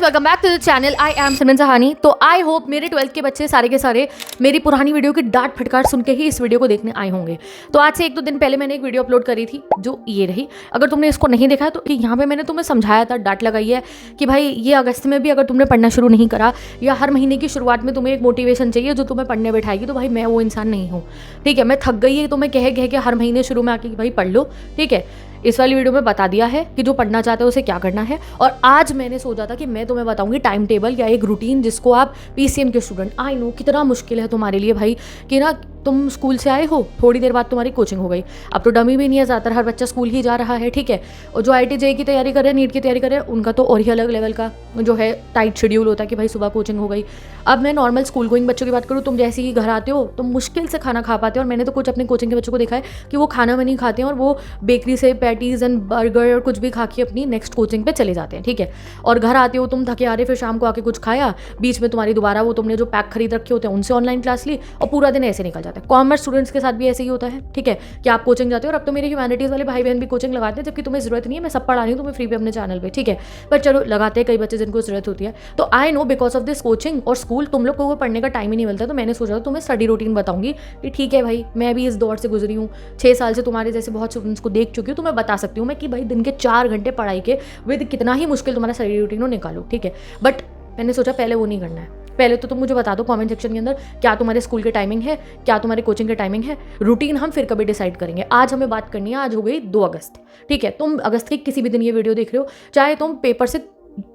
Guys welcome back to the channel. I am Simran Sahani. तो I hope मेरे 12th के बच्चे सारे के सारे मेरी पुरानी वीडियो की डांट फटकार सुन के ही इस वीडियो को देखने आए होंगे। तो आज से 1-2 दिन पहले मैंने एक वीडियो अपलोड करी थी जो ये रही। अगर तुमने इसको नहीं देखा है तो यहाँ पे मैंने तुम्हें समझाया था, डांट लगाई है कि भाई ये अगस्त में भी अगर तुमने पढ़ना शुरू नहीं करा या हर महीने की शुरुआत में तुम्हें एक मोटिवेशन चाहिए जो तुम्हें पढ़ने बैठाएगी, तो भाई मैं वो इंसान नहीं हूँ। ठीक है, मैं थक गई है तुम्हें कह के हर महीने शुरू में आके कि भाई पढ़ लो। ठीक है, इस वाली वीडियो में बता दिया है कि जो पढ़ना चाहते हो उसे क्या करना है। और आज मैंने सोचा था कि मैं तुम्हें बताऊंगी टाइम टेबल या एक रूटीन जिसको आप पीसीएम के स्टूडेंट, आई नो कितना मुश्किल है तुम्हारे लिए भाई कि ना तुम स्कूल से आए हो, थोड़ी देर बाद तुम्हारी कोचिंग हो गई। अब तो डमी भी नहीं है, ज़्यादातर हर बच्चा स्कूल ही जा रहा है। ठीक है, और जो IIT JEE की तैयारी कर रहे हैं, नीट की तैयारी कर रहे हैं, उनका तो और ही अलग लेवल का जो है टाइट शेड्यूल होता है कि भाई सुबह कोचिंग हो गई। अब मैं नॉर्मल स्कूल गोइंग बच्चों की बात करूँ, तुम जैसे ही घर आते हो तुम मुश्किल से खाना खा पाते हो। और मैंने तो कुछ अपने कोचिंग के बच्चों को देखा है कि वो खाना भी नहीं खाते हैं और वो बेकरी से पैटीज़ एंड बर्गर और कुछ भी खा के अपनी नेक्स्ट कोचिंग पे चले जाते हैं। ठीक है, और घर आते हो तुम थके आ रहे, फिर शाम को आके कुछ खाया, बीच में तुम्हारी दोबारा वो तुमने जो पैक खरीद रखे होते हैं उनसे ऑनलाइन क्लास ली और पूरा दिन ऐसे निकल जाता है। कॉमर्स स्टूडेंट्स के साथ भी ऐसे ही होता है। ठीक है, कि आप कोचिंग जाते हो, और अब तो मेरे ह्यूमैनिटीज़ वाले भाई बहन भी कोचिंग लगाते हैं, जबकि तुम्हें जरूरत नहीं है। मैं सब पढ़ा रही हूँ तुम्हें फ्री पे अपने चैनल पे। ठीक है, पर चलो लगाते हैं कई बच्चे जिनको जरूरत होती है। तो I know because of this coaching और स्कूल तुम लोग को वो पढ़ने का टाइम ही नहीं मिलता। तो मैंने सोचा तुम्हें स्टडी रूटीन बताऊंगी कि ठीक है भाई, मैं भी इस दौर से गुजरी हूँ, 6 साल से तुम्हारे जैसे बहुत स्टूडेंट्स को देख चुकी हूँ। तो मैं बता सकती हूँ मैं कि भाई दिन के 4 घंटे पढ़ाई के विद कितना ही मुश्किल तुम्हारा स्टडी रूटीन हो निकालो। ठीक है, बट मैंने सोचा पहले वो नहीं करना है। पहले तो तुम मुझे बता दो कमेंट सेक्शन के अंदर क्या तुम्हारे स्कूल के टाइमिंग है, क्या तुम्हारे कोचिंग के टाइमिंग है। रूटीन हम फिर कभी डिसाइड करेंगे। आज हमें बात करनी है, आज हो गई 2 अगस्त। ठीक है, तुम अगस्त के किसी भी दिन ये वीडियो देख रहे हो, चाहे तुम पेपर से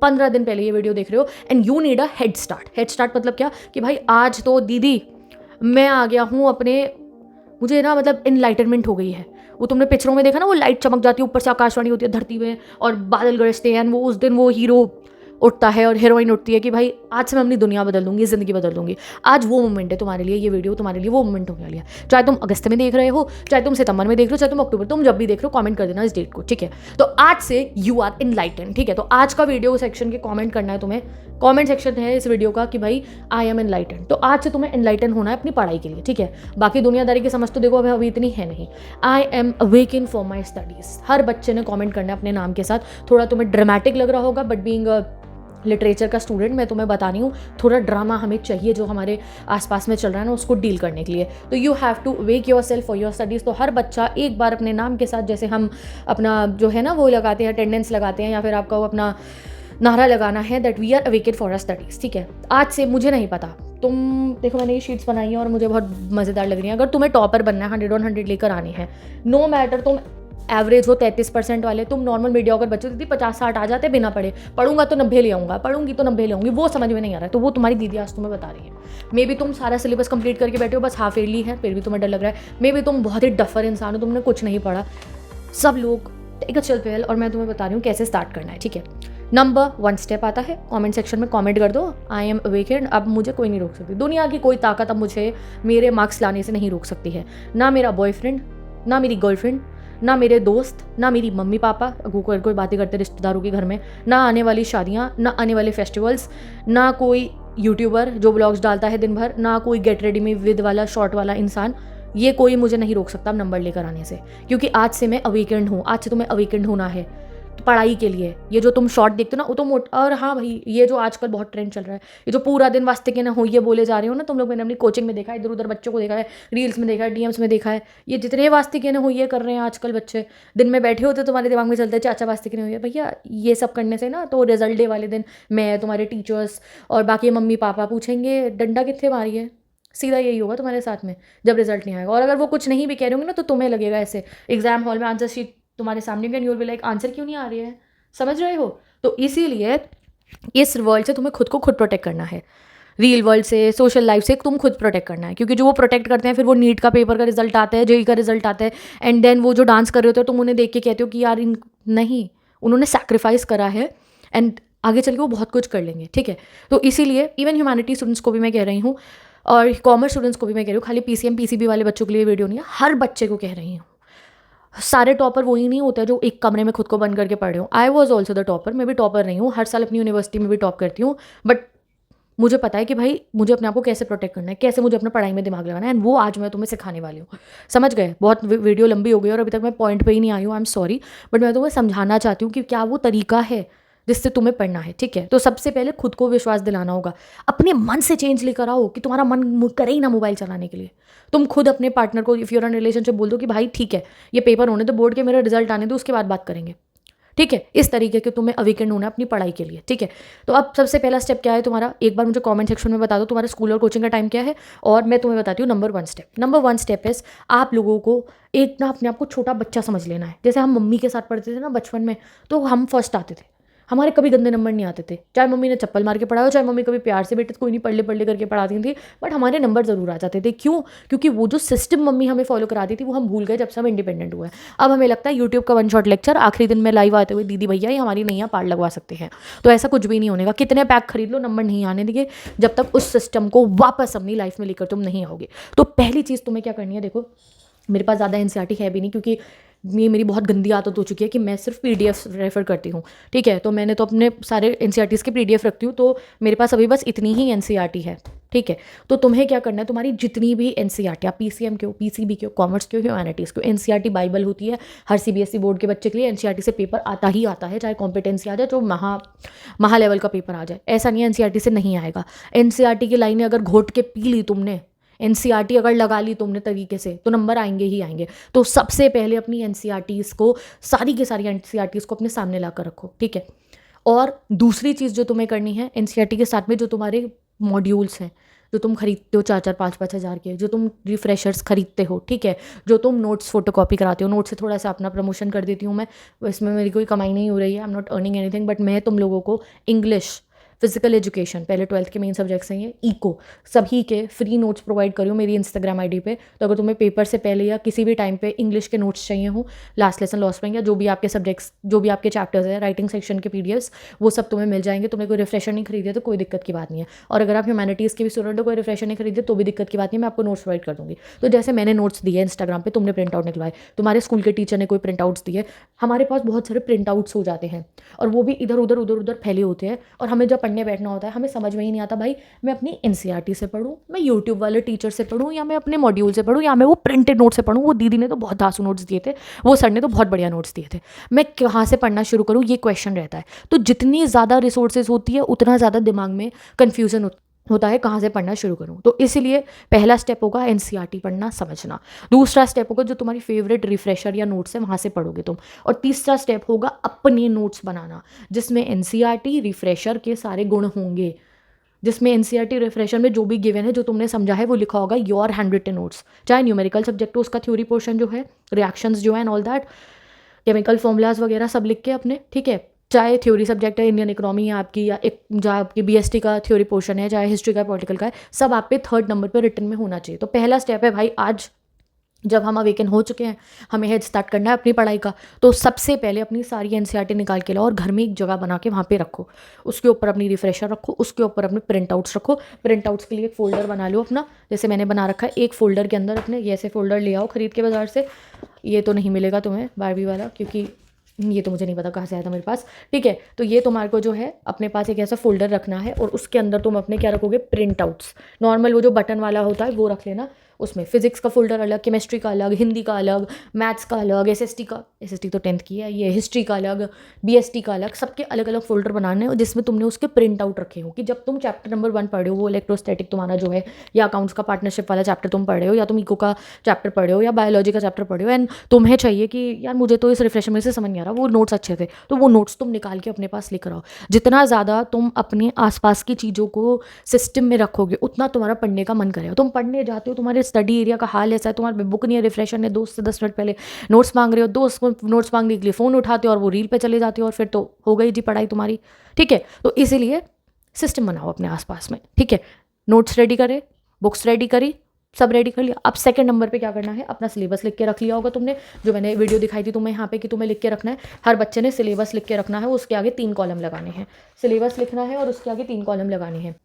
15 दिन पहले ये वीडियो देख रहे हो, and you need a head start. Head start मतलब क्या कि भाई आज तो दीदी मैं आ गया हूँ अपने, मुझे ना मतलब इनलाइटनमेंट हो गई है। वो तुमने पिक्चरों में देखा ना, वो लाइट चमक जाती है, ऊपर से आकाशवाणी होती है धरती में और बादल गरजते हैं, वो उस दिन वो हीरो उठता है और हीरोइन उठती है कि भाई आज से मैं अपनी दुनिया बदल दूंगी, ज़िंदगी बदल दूंगी। आज वो मोमेंट है तुम्हारे लिए, ये वीडियो तुम्हारे लिए वो मोमेंट होने वाली है। चाहे तुम अगस्त में देख रहे हो, चाहे तुम सितंबर में देख रहे हो, चाहे तुम अक्टूबर, तुम जब भी देख रहे हो कमेंट कर देना इस डेट को। ठीक है, तो आज से यू आर इनलाइटन। ठीक है, तो आज का वीडियो सेक्शन के कॉमेंट करना है तुम्हें। कॉमेंट सेक्शन है इस वीडियो का कि भाई आई एम इनलाइटन। तो आज से तुम्हें इनलाइटन होना है अपनी पढ़ाई के लिए। ठीक है, बाकी दुनियादारी की समझ तो देखो अभी इतनी है नहीं। I am awaken for my studies. हर बच्चे ने कॉमेंट करना है अपने नाम के साथ। थोड़ा तुम्हें ड्रामेटिक लग रहा होगा, बट बीइंग लिटरेचर का स्टूडेंट मैं तुम्हें बता रही हूँ, थोड़ा ड्रामा हमें चाहिए जो हमारे आसपास में चल रहा है ना, उसको डील करने के लिए। तो you have to wake yourself for your studies. तो हर बच्चा एक बार अपने नाम के साथ, जैसे हम अपना जो है ना वो लगाते हैं, अटेंडेंस लगाते हैं, या फिर आपका वो अपना नारा लगाना है that we are awaken for our studies. ठीक है, आज से मुझे नहीं पता, तुम देखो मैंने ये शीट्स बनाई हैं और मुझे बहुत मज़ेदार लग रही हैं। अगर तुम्हें टॉपर बनना है, 100 on 100 लेकर आनी है, नो मैटर तुम एवरेज हो 33% वाले, तुम नॉर्मल मीडियोकर बच्चों दीदी 50-60 आ जाते बिना पढ़े, पढ़ूंगा तो 90 ले आऊँगा, पढ़ूंगी तो 90 ले आऊँगी, वो समझ में नहीं आ रहा है। तो वो तुम्हारी दीदी आज तुम्हें बता रही है। मे बी तुम सारा सिलेबस कंप्लीट करके बैठे हो, बस हाफ ईयरली है, फिर भी तुम्हें डर लग रहा है। मे बी तुम बहुत ही डफर इंसान हो, तुमने कुछ नहीं पढ़ा। सब लोग टेक अ चिल पिल, और मैं तुम्हें बता रही हूँ कैसे स्टार्ट करना है। ठीक है, नंबर 1 स्टेप आता है, कमेंट सेक्शन में कमेंट कर दो आई एम अवेकन। अब मुझे कोई नहीं रोक सकती, दुनिया की कोई ताकत अब मुझे मेरे मार्क्स लाने से नहीं रोक सकती है। ना मेरा बॉयफ्रेंड, ना मेरी गर्लफ्रेंड, ना मेरे दोस्त, ना मेरी मम्मी पापा कोई बातें करते रिश्तेदारों के घर में, ना आने वाली शादियाँ, ना आने वाले फेस्टिवल्स, ना कोई यूट्यूबर जो ब्लॉग्स डालता है दिन भर, ना कोई गेट रेडी में विद वाला शॉर्ट वाला इंसान। ये कोई मुझे नहीं रोक सकता नंबर लेकर आने से, क्योंकि आज से मैं अवेकेंड हूँ। आज से तुम्हें अवेकेंड होना है तो पढ़ाई के लिए। ये जो तुम शॉर्ट देखते हो ना वो तो और हाँ भाई, ये जो आजकल बहुत ट्रेंड चल रहा है, ये जो पूरा दिन वास्ते के ना हो ये बोले जा रहे हो ना तुम लोग, मैंने अपनी कोचिंग में देखा है, इधर उधर बच्चों को देखा है, रील्स में देखा है, DMs में देखा है, ये जितने वास्ते के ना हो ये कर रहे हैं आजकल बच्चे। दिन में बैठे होते तुम्हारे दिमाग में चलता है चाचा वास्ते के नहीं हुई भैया। ये सब करने से ना तो रिजल्ट डे वाले दिन मैं, तुम्हारे टीचर्स और बाकी मम्मी पापा पूछेंगे डंडा कितने मारी है। सीधा यही होगा तुम्हारे साथ में जब रिजल्ट नहीं आएगा। और अगर वो कुछ नहीं भी कह रहे होंगे ना तो तुम्हें लगेगा ऐसे एग्जाम हॉल में आंसर शीट तुम्हारे सामने भी, and you will be like answer क्यों नहीं आ रही है, समझ रहे हो। तो इसीलिए इस वर्ल्ड से तुम्हें खुद को खुद प्रोटेक्ट करना है, रियल वर्ल्ड से, सोशल लाइफ से तुम खुद प्रोटेक्ट करना है। क्योंकि जो वो प्रोटेक्ट करते हैं फिर वो नीट का पेपर का रिजल्ट आता है, JEE का रिजल्ट आता है, एंड देन वो जो डांस कर रहे होते हो तुम उन्हें देख के कहते हो कि यार नहीं, उन्होंने सैक्रिफाइस करा है एंड आगे चल के वो बहुत कुछ कर लेंगे। ठीक है, तो इसीलिए इवन ह्यूमैनिटी स्टूडेंट्स को भी मैं कह रही हूँ और कॉमर्स स्टूडेंट्स को भी मैं कह रही हूँ, खाली PCM PCB वाले बच्चों के लिए वीडियो नहीं है, हर बच्चे को कह रही हूँ। सारे टॉपर वही नहीं होते जो एक कमरे में खुद को बंद करके पढ़ रहे हो। I was also the topper, मैं भी टॉपर नहीं हूँ, हर साल अपनी यूनिवर्सिटी में भी टॉप करती हूँ, बट मुझे पता है कि भाई मुझे अपने आप को कैसे प्रोटेक्ट करना है, कैसे मुझे अपना पढ़ाई में दिमाग लगाना है, एंड वो आज मैं तुम्हें सिखाने वाली हूँ। समझ गए। बहुत वीडियो लंबी हो गई और अभी तक मैं पॉइंट पे ही नहीं आई हूँ, आई एम सॉरी, बट मैं तुम्हें समझाना चाहती हूँ कि क्या वो तरीका है जिससे तुम्हें पढ़ना है, ठीक है। तो सबसे पहले खुद को विश्वास दिलाना होगा, अपने मन से चेंज लेकर आओ कि तुम्हारा मन करे ही ना मोबाइल चलाने के लिए। तुम खुद अपने पार्टनर को, इफ़ यूर इन रिलेशनशिप, बोल दो कि भाई ठीक है, ये पेपर होने दो, बोर्ड के मेरा रिजल्ट आने दो, उसके बाद बात करेंगे, ठीक है। इस तरीके के तुम्हें अवीकेंड होना है अपनी पढ़ाई के लिए, ठीक है। तो अब सबसे पहला स्टेप क्या है तुम्हारा, एक बार मुझे कमेंट सेक्शन में बता दो तुम्हारे स्कूल और कोचिंग का टाइम क्या है, और मैं तुम्हें बताती हूँ नंबर वन स्टेप इज, आप लोगों को एक ना अपने आप को छोटा बच्चा समझ लेना है। जैसे हम मम्मी के साथ पढ़ते थे ना बचपन में, तो हम फर्स्ट आते थे, हमारे कभी गंदे नंबर नहीं आते थे, चाहे मम्मी ने चप्पल मार के पढ़ाया हो, चाहे मम्मी कभी प्यार से बेटे कोई नहीं पढ़ ले करके पढ़ाती थी, बट हमारे नंबर ज़रूर आ जाते थे। क्यों? क्योंकि वो जो सिस्टम मम्मी हमें फॉलो कराती थी वो हम भूल गए जब से हम इंडिपेंडेंट हुए। अब हमें लगता है यूट्यूब का वन शॉट लेक्चर आखिरी दिन में लाइव आते हुए दीदी भैया ये हमारी नैया पार लगवा सकते हैं। तो ऐसा कुछ भी नहीं होने का, कितने पैक खरीद लो नंबर नहीं आने देंगे जब तक उस सिस्टम को वापस अपनी लाइफ में लेकर तुम नहीं आओगे। तो पहली चीज़ तुम्हें क्या करनी है, देखो मेरे पास ज़्यादा एनसीईआरटी है भी नहीं, क्योंकि ये मेरी बहुत गंदी आदत हो चुकी है कि मैं सिर्फ पीडीएफ रेफर करती हूँ, ठीक है। तो मैंने तो अपने सारे एनसीईआरटीज़ के पीडीएफ रखती हूँ, तो मेरे पास अभी बस इतनी ही एनसीईआरटी है, ठीक है। तो तुम्हें क्या करना है, तुम्हारी जितनी भी एनसीईआरटी, आप पीसीएम के हो, पीसीबी के हो, कॉमर्स के हो, ह्यूमैनिटीज़ के हो, एनसीईआरटी बाइबल होती है हर सीबीएसई बोर्ड के बच्चे के लिए। एनसीईआरटी से पेपर आता ही आता है, चाहे कॉम्पिटेंसी आ जाए, जो महा लेवल का पेपर आ जाए, ऐसा नहीं है एनसीईआरटी से नहीं आएगा। एनसीईआरटी की लाइनें अगर घोट के पी ली तुमने, एनसीईआरटी अगर लगा ली तुमने तरीके से, तो नंबर आएंगे ही आएंगे। तो सबसे पहले अपनी एनसीईआरटीज़ को, सारी की सारी एनसीईआरटीज़ को अपने सामने ला कर रखो, ठीक है। और दूसरी चीज़ जो तुम्हें करनी है, एनसीईआरटी के साथ में जो तुम्हारे मॉड्यूल्स हैं, जो तुम खरीदते हो 4-4, 5-5 हज़ार के, जो तुम रिफ्रेशर्स खरीदते हो, ठीक है, जो तुम नोट्स फोटोकॉपी कराते हो, नोट से थोड़ा सा अपना प्रमोशन कर देती हूँ मैं, इसमें मेरी कोई कमाई नहीं हो रही है, I am not earning anything, but मैं तुम लोगों को इंग्लिश, फिजिकल एजुकेशन, पहले 12th के मेन सब्जेक्ट्स हैं ये, इको, सभी के फ्री नोट्स प्रोवाइड करी हूँ मेरी इंस्टाग्राम आईडी पे। तो अगर तुम्हें पेपर से पहले या किसी भी टाइम पे इंग्लिश के नोट्स चाहिए हो, लास्ट लेसन लॉस्ट में, या जो भी आपके सब्जेक्ट्स, जो भी आपके चैप्टर्स हैं, राइटिंग सेक्शन के पीडीएफ्स, वो सब तुम्हें मिल जाएंगे। तुम्हें कोई रिफ्रेशर नहीं खरीदे तो कोई दिक्कत की बात नहीं है। और अगर आप ह्यूमैनिटीज़ के भी स्टूडेंट हो, कोई रिफ्रेशर नहीं खरीदे तो भी दिक्कत की बात नहीं है, मैं आपको नोट्स प्रोवाइड कर दूँगी। तो जैसे मैंने नोट्स दिए इंस्टाग्राम पे, तुमने प्रिंट आउट निकलवाए, तुम्हारे स्कूल के टीचर ने कोई प्रिंट आउट्स दिए, हमारे पास बहुत सारे प्रिंट आउट्स हो जाते हैं, और वो भी इधर उधर फैले होते हैं। और हमें जब पढ़ने बैठना होता है, हमें समझ में ही नहीं आता भाई मैं अपनी एनसीईआरटी से पढूं, मैं यूट्यूब वाले टीचर से पढूं, या मैं अपने मॉड्यूल से पढूं, या मैं वो प्रिंटेड नोट से पढूं। वो दीदी ने तो बहुत धांसू नोट्स दिए थे, वो सर ने तो बहुत बढ़िया नोट्स दिए थे, मैं कहाँ से पढ़ना शुरू करूँ, ये क्वेश्चन रहता है। तो जितनी ज़्यादा रिसोर्सेज होती है उतना ज़्यादा दिमाग में कन्फ्यूजन होता है कहाँ से पढ़ना शुरू करूँ। तो इसीलिए पहला स्टेप होगा एनसीईआरटी पढ़ना, समझना। दूसरा स्टेप होगा जो तुम्हारी फेवरेट रिफ्रेशर या नोट्स है वहाँ से पढ़ोगे तुम। और तीसरा स्टेप होगा अपने नोट्स बनाना, जिसमें एनसीईआरटी रिफ्रेशर के सारे गुण होंगे, जिसमें एनसीईआरटी रिफ्रेशर में जो भी गिवन है, जो तुमने समझा है, वो लिखा होगा योर हैंड रिटन नोट्स। चाहे न्यूमेरिकल सब्जेक्ट हो, उसका थ्योरी पोर्शन जो है, रिएक्शंस जो है and all that, chemical formulas वगैरह सब लिख के अपने, ठीक है। चाहे थ्योरी सब्जेक्ट है, इंडियन इकोनॉमी है आपकी, या एक जो आपकी बीएसटी का थ्योरी पोर्शन है, चाहे हिस्ट्री का, पॉलिटिकल का है, सब आप पे 3rd नंबर पे रिटन में होना चाहिए। तो पहला स्टेप है भाई, आज जब हम अवेकन हो चुके हैं, हमें हेड स्टार्ट करना है अपनी पढ़ाई का, तो सबसे पहले अपनी सारी एनसीईआरटी निकाल के लाओ और घर में एक जगह बना के वहाँ पे रखो। उसके ऊपर अपनी रिफ्रेशर रखो, उसके ऊपर अपने प्रिंट आउट्स रखो। प्रिंट आउट्स के लिए एक फ़ोल्डर बना लो अपना, जैसे मैंने बना रखा है। एक फ़ोल्डर के अंदर अपने ये ऐसे फ़ोल्डर ले आओ खरीद के बाज़ार से, ये तो नहीं मिलेगा तुम्हें बारबी वाला, क्योंकि ये तो मुझे नहीं पता कहाँ से आया था मेरे पास, ठीक है। तो ये तुम्हारे को जो है अपने पास एक ऐसा फोल्डर रखना है, और उसके अंदर तुम अपने क्या रखोगे, प्रिंट आउट्स। नॉर्मल वो जो बटन वाला होता है वो रख लेना, उसमें फिजिक्स का फोल्डर अलग, केमिस्ट्री का अलग, हिंदी का अलग, मैथ्स का अलग, एसएसटी तो 10th की है, ये हिस्ट्री का अलग, बीएसटी का अलग, सबके अलग अलग फोल्डर बनाने हैं, जिसमें तुमने उसके प्रिंट आउट रखे हो कि जब तुम चैप्टर नंबर 1 पढ़ रहे हो, वो इलेक्ट्रोस्टैटिक तुम्हारा जो है, या अकाउंट्स का पार्टनरशिप वाला चैप्टर तुम पढ़ रहे हो, या तुम इको का चैप्टर पढ़ रहे हो, या बायोलॉजी का चैप्टर पढ़ रहे हो, एंड तुम्हें चाहिए कि यार मुझे तो इस रिफ्रेशर में से समझ नहीं आ रहा, वो नोट्स अच्छे थे, तो वो नोट्स तुम निकाल के अपने पास लेकर आओ। जितना ज़्यादा तुम अपने आसपास की चीज़ों को सिस्टम में रखोगे, उतना तुम्हारा पढ़ने का मन करेगा। तुम पढ़ने जाते हो, तुम्हारे स्टडी एरिया का हाल ऐसा है, तुम्हारे बुक नहीं है, रिफ्रेशर ने दोस्त से 10 मिनट पहले नोट्स मांग रहे हो, दोस्त को नोट्स मांगने के लिए फ़ोन उठाते हो और वो रील पे चले जाते हो, और फिर तो हो गई जी पढ़ाई तुम्हारी, ठीक है। तो इसीलिए सिस्टम बनाओ अपने आसपास में, ठीक है। नोट्स रेडी करे, बुक्स रेडी करी, सब रेडी कर लिया। अब सेकंड नंबर पे क्या करना है, अपना सिलेबस लिख के रख लिया होगा तुमने, जो मैंने वीडियो दिखाई थी तुम्हें यहाँ पे कि तुम्हें लिख के रखना है। हर बच्चे ने सिलेबस लिख के रखना है, उसके आगे 3 कॉलम लगाने हैं। सिलेबस लिखना है और उसके आगे 3 कॉलम लगाने हैं।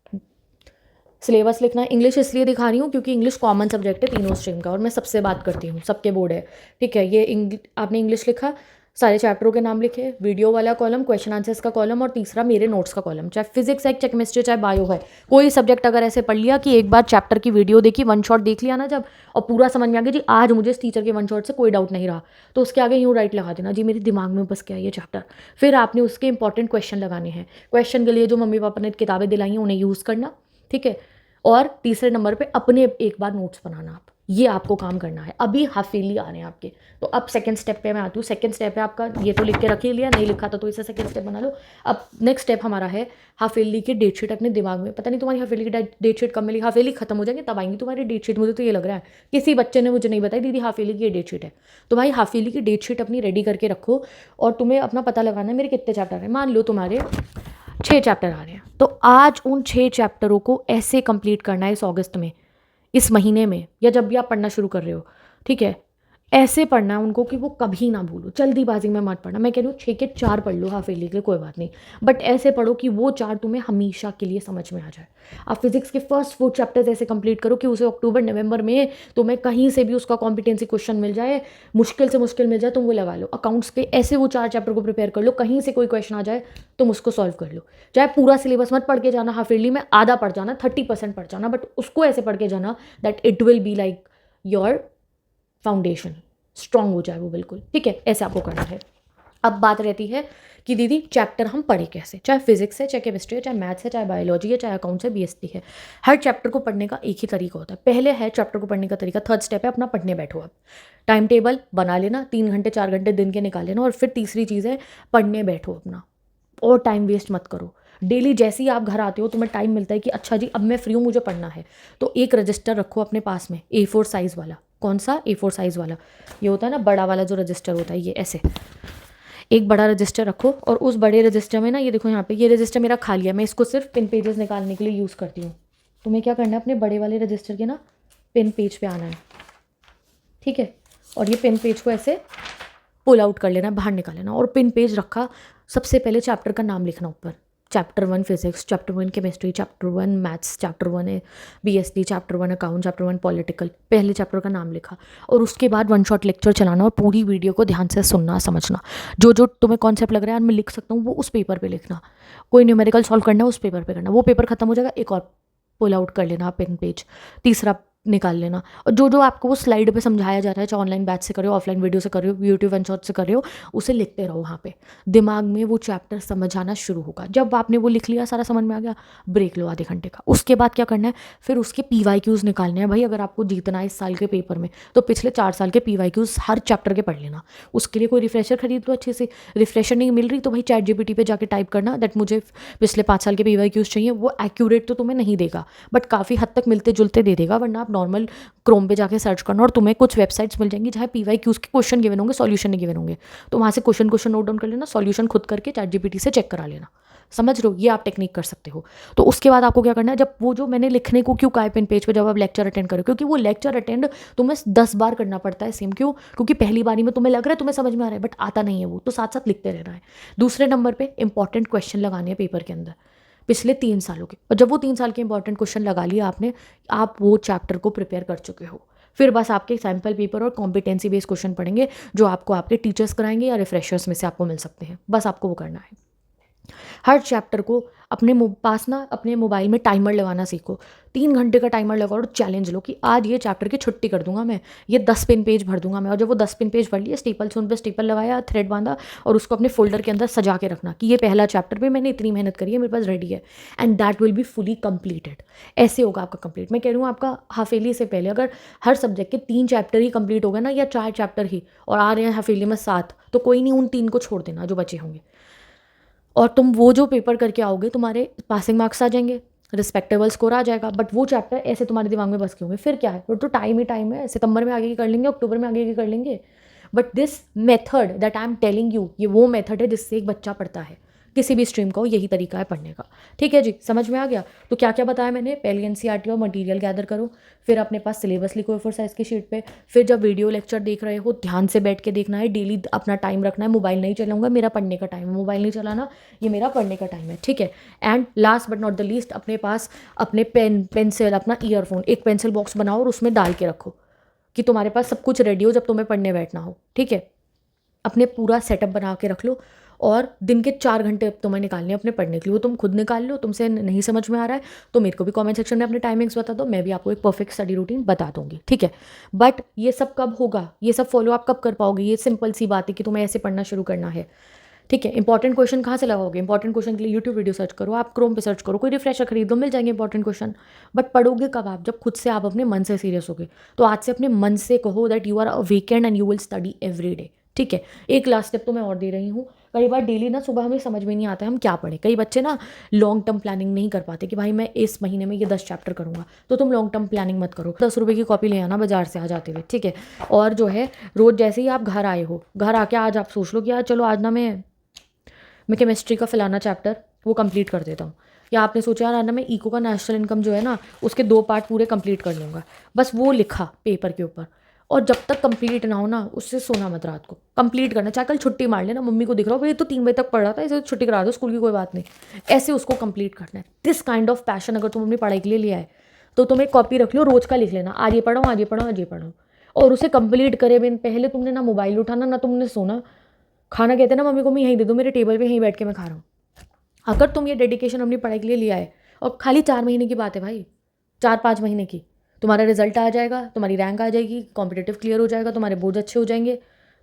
सिलेबस लिखना है। इंग्लिश इसलिए दिखा रही हूँ क्योंकि इंग्लिश कॉमन सब्जेक्ट है तीनों स्ट्रीम का, और मैं सबसे बात करती हूँ, सबके बोर्ड है, ठीक है। ये आपने इंग्लिश लिखा, सारे चैप्टरों के नाम लिखे, वीडियो वाला कॉलम, क्वेश्चन आंसर्स का कॉलम, और तीसरा मेरे नोट्स का कॉलम। चाहे फिजिक्स है, चाहे केमिस्ट्री, चाहे बायो है, कोई सब्जेक्ट अगर ऐसे पढ़ लिया कि एक बार चैप्टर की वीडियो देखी, वन शॉट देख लिया ना जब, और पूरा समझ में आ गया जी आज मुझे इस टीचर के वन शॉट से कोई डाउट नहीं रहा, तो उसके आगे यूँ राइट लगा देना जी मेरे दिमाग में बस क्या है ये चैप्टर। फिर आपने उसके इंपॉर्टेंट क्वेश्चन लगाने हैं। क्वेश्चन के लिए जो मम्मी पापा ने किताबें दिलाई हैं उन्हें यूज़ करना, ठीक है। और तीसरे नंबर पे अपने एक बार नोट्स बनाना, आप ये आपको काम करना है। अभी हाफिली आ रहे हैं आपके, तो अब सेकंड स्टेप पे मैं आती हूँ। सेकंड स्टेप है आपका, ये तो लिख के रख ही लिया, नहीं लिखा तो इसे सेकंड स्टेप बना लो। अब नेक्स्ट स्टेप हमारा है हाफिली की डेट शीट अपने दिमाग में। पता नहीं तुम्हारी हाफिली की डेट शीट कब मिलेगी, हाफिली खत्म हो जाएंगे तब आएंगी तुम्हारी डेट शीट। मुझे तो ये लग रहा है किसी बच्चे ने मुझे नहीं बताई दीदी हाफिली की ये डेट शीट है। तो भाई हाफिली की डेट शीट अपनी रेडी करके रखो, और तुम्हें अपना पता लगाना है मेरे कितने चैप्टर हैं। मान लो तुम्हारे 6 चैप्टर आ रहे हैं, तो आज उन 6 चैप्टरों को ऐसे कंप्लीट करना है इस अगस्त में, इस महीने में, या जब भी आप पढ़ना शुरू कर रहे हो, ठीक है। ऐसे पढ़ना है उनको कि वो कभी ना भूलो, जल्दीबाजी में मत पढ़ना। मैं कह रही हूँ 6 के 4 पढ़ लो हाफिली के, कोई बात नहीं, बट ऐसे पढ़ो कि वो 4 तुम्हें हमेशा के लिए समझ में आ जाए। आप फिजिक्स के फर्स्ट 4 चैप्टर्स ऐसे कंप्लीट करो कि उसे अक्टूबर नवंबर में तुम्हें कहीं से भी उसका कॉम्पिटेंसी क्वेश्चन मिल जाए, मुश्किल से मुश्किल मिल जाए, तुम वो लगा लो। अकाउंट्स के ऐसे वो 4 चैप्टर को प्रिपेयर कर लो, कहीं से कोई क्वेश्चन आ जाए तुम उसको सॉल्व कर लो। चाहे पूरा सिलेबस मत पढ़ के जाना हाफिली में, आधा पढ़ जाना, 30% पढ़ जाना, बट उसको ऐसे पढ़ के जाना that it will be like your foundation, strong हो जाए वो बिल्कुल, ठीक है। ऐसे आपको करना है। अब बात रहती है कि दीदी चैप्टर हम पढ़े कैसे, चाहे फिजिक्स है, चाहे केमिस्ट्री है, चाहे मैथ्स है, चाहे बायोलॉजी है, चाहे अकाउंट्स है, बीएसटी है, हर चैप्टर को पढ़ने का एक ही तरीका होता है। पहले है चैप्टर को पढ़ने का तरीका, थर्ड स्टेप है अपना पढ़ने बैठो। आप टाइम टेबल बना लेना, 3 घंटे 4 घंटे दिन के निकाल लेना, और फिर तीसरी चीज़ है पढ़ने बैठो अपना, और टाइम वेस्ट मत करो। डेली जैसे ही आप घर आते हो तुम्हें टाइम मिलता है कि अच्छा जी अब मैं फ्री हूँ मुझे पढ़ना है, तो एक रजिस्टर रखो अपने पास में, A4 साइज़ वाला। कौन सा? A4 साइज़ वाला, ये होता है ना बड़ा वाला जो रजिस्टर होता है, ये ऐसे एक बड़ा रजिस्टर रखो, और उस बड़े रजिस्टर में ना, ये देखो यहाँ पे, ये रजिस्टर मेरा खाली है, मैं इसको सिर्फ पिन पेजेस निकालने के लिए यूज़ करती हूँ। तुम्हें क्या करना है, अपने बड़े वाले रजिस्टर के ना पिन पेज पे आना है, ठीक है, और ये पिन पेज को ऐसे पुल आउट कर लेना, बाहर निकाल लेना, और पिन पेज रखा। सबसे पहले चैप्टर का नाम लिखना ऊपर, chapter 1 physics, chapter 1 chemistry, chapter 1 maths, chapter 1 है BST, chapter 1 account, chapter 1 political. पहले चैप्टर का नाम लिखा, और उसके बाद वन शॉट लेक्चर चलाना, और पूरी वीडियो को ध्यान से सुनना, समझना। जो जो तुम्हें कॉन्सेप्ट लग रहा है मैं लिख सकता हूँ वो उस पेपर पे लिखना। कोई न्यूमेरिकल सॉल्व करना है उस पेपर पे करना। वो पेपर खत्म हो जाएगा, एक और पुल आउट कर लेना पेन पेज, तीसरा निकाल लेना। और जो जो आपको वो स्लाइड पे समझाया जा रहा है, चाहे ऑनलाइन बैच से कर रहे हो, ऑफलाइन वीडियो से कर रहे हो, यूट्यूब वन शॉट से कर रहे हो, उसे लिखते रहो वहाँ पे। दिमाग में वो चैप्टर समझ आना शुरू होगा। जब आपने वो लिख लिया, सारा समझ में आ गया, ब्रेक लो आधे घंटे का। उसके बाद क्या करना है, फिर उसके PYQs निकालने हैं। भाई अगर आपको जीतना है इस साल के पेपर में, तो पिछले 4 साल के PYQs हर चैप्टर के पढ़ लेना। उसके लिए कोई रिफ्रेशर खरीद लो अच्छे से। रिफ्रेशर नहीं मिल रही तो भाई ChatGPT पे जाके टाइप करना दैट मुझे पिछले 5 साल के PYQs चाहिए। वो एक्यूरेट तो तुम्हें नहीं देगा, बट काफ़ी हद तक मिलते जुलते दे देगा। वरना आप नॉर्मल क्रोम पे जाके सर्च करना, और तुम्हें कुछ वेबसाइट्स मिल जाएंगी जहाँ PYQs के क्वेश्चन गिवन होंगे, सॉल्यूशन नहीं गिवन होंगे। तो वहाँ से क्वेश्चन नोट डाउन कर लेना, सॉल्यूशन खुद करके ChatGPT से चेक करा लेना। समझ रहे हो, ये आप टेक्निक कर सकते हो। तो उसके बाद आपको क्या करना है, जब वो जो मैंने लिखने को क्यों कहा है पेन पेज पे, जब आप लेक्चर अटेंड करो, क्योंकि वो लेक्चर अटेंड तुम्हें 10 बार करना पड़ता है सेम। क्यों? क्योंकि पहली बारी में तुम्हें लग रहा है तुम्हें समझ में आ रहा है, बट आता नहीं है वो, तो साथ साथ लिखते रहना है। दूसरे नंबर पे इंपॉर्टेंट क्वेश्चन लगाने हैं पेपर के अंदर पिछले 3 सालों के, और जब वो 3 साल के इंपॉर्टेंट क्वेश्चन लगा लिया आपने, आप वो चैप्टर को प्रिपेयर कर चुके हो। फिर बस आपके सैम्पल पेपर और कॉम्पिटेंसी बेस्ड क्वेश्चन पढ़ेंगे, जो आपको आपके टीचर्स कराएंगे या रिफ्रेशर्स में से आपको मिल सकते हैं। बस आपको वो करना है। हर चैप्टर को अपने पास ना अपने मोबाइल में टाइमर लगाना सीखो। 3 घंटे का टाइमर लगाओ और चैलेंज लो कि आज ये चैप्टर की छुट्टी कर दूंगा मैं, ये 10 पिन पेज भर दूंगा मैं। और जब वो 10 पिन पेज भर लिए, स्टेपल से उन पर स्टेपल लगाया, थ्रेड बांधा, और उसको अपने फोल्डर के अंदर सजा के रखना कि ये पहला चैप्टर पे मैंने इतनी मेहनत करी है, मेरे पास रेडी है, and that will be fully completed. ऐसे होगा आपका कंप्लीट। मैं कह रही हूँ आपका हाफेली से पहले अगर हर सब्जेक्ट के 3 चैप्टर ही कंप्लीट हो गए ना, या 4 चैप्टर ही, और आ रहे हैं हाफेली में 7, तो कोई नहीं, उन 3 को छोड़ देना जो बचे होंगे, और तुम वो जो पेपर करके आओगे तुम्हारे पासिंग मार्क्स आ जाएंगे, रिस्पेक्टेबल स्कोर आ जाएगा। बट वो चैप्टर ऐसे तुम्हारे दिमाग में बस के होंगे। फिर क्या है, वो तो टाइम ही टाइम है, सितंबर में आगे की कर लेंगे, अक्टूबर में आगे की कर लेंगे। But this method that I am telling you, ये वो मेथड है जिससे एक बच्चा पढ़ता है, किसी भी स्ट्रीम का हो, यही तरीका है पढ़ने का। ठीक है जी, समझ में आ गया। तो क्या क्या बताया मैंने, पहले NCERT और मटेरियल गैदर करो, फिर अपने पास सिलेबस लिखो A4 साइज़ की शीट पे, फिर जब वीडियो लेक्चर देख रहे हो ध्यान से बैठ के देखना है, डेली अपना टाइम रखना है। मोबाइल नहीं चलाऊंगा, मेरा पढ़ने का टाइम है, मोबाइल नहीं चलाना, ये मेरा पढ़ने का टाइम है। ठीक है। And last but not the least, अपने पास अपने पेन पेंसिल, अपना ईयरफोन, एक पेंसिल बॉक्स बनाओ और उसमें डाल के रखो कि तुम्हारे पास सब कुछ रेडी हो जब तुम्हें पढ़ने बैठना हो। ठीक है। अपने पूरा सेटअप बना के रख लो और दिन के 4 घंटे अब तुम्हें निकालने अपने पढ़ने के लिए, वो तुम खुद निकाल लो। तुमसे नहीं समझ में आ रहा है तो मेरे को भी कमेंट सेक्शन में अपने टाइमिंग्स बता दो, मैं भी आपको एक परफेक्ट स्टडी रूटीन बता दूंगी, ठीक है। बट ये सब कब होगा, ये सब फॉलो आप कब कर पाओगे? ये सिंपल सी बात है कि तुम्हें ऐसे पढ़ना शुरू करना है, ठीक है। इंपॉर्टेंट क्वेश्चन कहाँ से लगाओगे? इंपॉर्टेंट क्वेश्चन के लिए यूट्यूब वीडियो सर्च करो, आप क्रोम पे सर्च करो, कोई रिफ्रेशर खरीद लो, मिल जाएंगे इंपॉर्टेंट क्वेश्चन। बट पढ़ोगे कब आप? जब खुद से आप अपने मन से सीरियस होगे। तो आज से अपने मन से कहो that you are awakened and you will study every day, ठीक है। एक लास्ट स्टेप तो मैं और दे रही हूँ, कई बार डेली ना सुबह हमें समझ में नहीं आता है हम क्या पढ़ें। कई बच्चे ना लॉन्ग टर्म प्लानिंग नहीं कर पाते कि भाई मैं इस महीने में ये 10 चैप्टर करूँगा। तो तुम लॉन्ग टर्म प्लानिंग मत करो, 10 रुपये की कॉपी ले आना बाजार से आ जाते हुए, ठीक है। और जो है रोज़ जैसे ही आप घर आए हो, घर आके आज आप सोच लो कि यार चलो आज ना मैं केमिस्ट्री का फलाना चैप्टर वो कंप्लीट कर देता हूँ। या आपने सोचा यार ना मैं इको का नेशनल इनकम जो है ना उसके 2 पार्ट पूरे कंप्लीट कर लूँगा। बस वो लिखा पेपर के ऊपर, और जब तक कंप्लीट ना हो ना उससे सोना मत रात को। कंप्लीट करना, चाहे कल छुट्टी मार लेना, मम्मी को दिख रहा हो भाई तो 3 बजे तक पढ़ रहा था, इसे छुट्टी करा दो, स्कूल की कोई बात नहीं, ऐसे उसको कंप्लीट करना है। दिस काइंड ऑफ पैशन अगर तुम अपनी पढ़ाई के लिए लिया है तो तुम एक कॉपी रख लो, रोज़ का लिख लेना, आज ये पढ़ो, आज ये पढ़ो, आज ये पढ़ो, और उसे कंप्लीट करे बिन पहले तुमने ना मोबाइल उठाना ना तुमने सोना। खाना कहते हैं ना मम्मी को मैं यहीं दे दूँ, मेरे टेबल पे यहीं बैठ के मैं खा रहा हूँ। अगर तुम ये डेडिकेशन अपनी पढ़ाई के लिए लिया है, और खाली 4 महीने की बात है भाई, 4-5 महीने की, तुम्हारा रिजल्ट आ जाएगा, तुम्हारी रैंक आ जाएगी, कॉम्पिटिटिव क्लियर हो जाएगा, तुम्हारे बोझ अच्छे हो जाएंगे,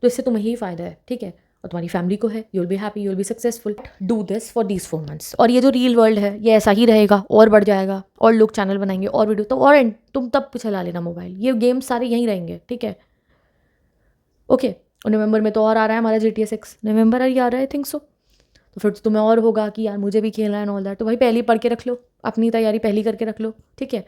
तो इससे तुम्हें ही फ़ायदा है, ठीक है। और तुम्हारी फैमिली को है, you will be happy, you will be successful. Do this for these 4 months. और ये जो रियल वर्ल्ड है ये ऐसा ही रहेगा और बढ़ जाएगा, और लोग चैनल बनाएंगे और वीडियो, तो और तुम तब चला लेना मोबाइल, ये गेम सारे यहीं रहेंगे, ठीक है। ओके, और नवंबर में तो और आ रहा है हमारा GTA 6, नवंबर ही आ रहा है आई थिंक सो। तो फिर तुम्हें और होगा कि यार मुझे भी खेलना है एंड ऑल दैट, तो भाई पहले ही पढ़ के रख लो, अपनी तैयारी पहली करके रख लो, ठीक है।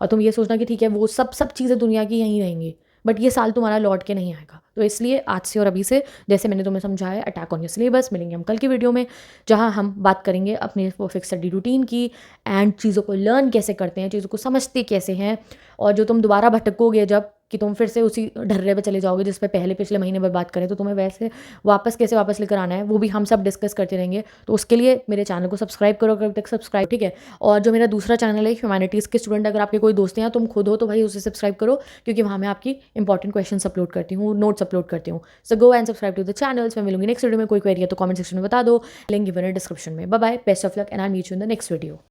और तुम ये सोचना कि ठीक है वो सब चीज़ें दुनिया की यहीं रहेंगी, बट ये साल तुम्हारा लौट के नहीं आएगा। तो इसलिए आज से और अभी से, जैसे मैंने तुम्हें समझाया, अटैक ऑन योर सिलेबस, मिलेंगे हम कल की वीडियो में, जहाँ हम बात करेंगे अपने परफेक्ट स्टडी रूटीन की एंड चीज़ों को लर्न कैसे करते हैं, चीज़ों को समझते कैसे हैं। और जो तुम दोबारा भटकोगे जब, कि तुम फिर से उसी ढर्रे पे चले जाओगे जिस पे पहले पिछले महीने बर्बाद करें, तो तुम्हें वैसे कैसे वापस लेकर आना है वो भी हम सब डिस्कस करते रहेंगे। तो उसके लिए मेरे चैनल को सब्सक्राइब करो अगर तक सब्सक्राइब, ठीक है। और जो मेरा दूसरा चैनल है ह्यूमैनिटीज़ के स्टूडेंट, अगर आपके कोई दोस्त हैं या तुम खुद हो तो भाई उसे सब्सक्राइब करो, क्योंकि वहाँ मैं आपकी इंपॉर्टेंट क्वेश्चन अपलोड करती हूँ, नोट्स अपलोड करती हूँ। So go and subscribe to the channels. मैं मिलूंगी नेक्स्ट वीडियो में, कोई क्वेरी है तो कमेंट सेक्शन में बता दो, लिंक गिवन है डिस्क्रिप्शन में। Bye bye, best of luck and I meet you in the next video.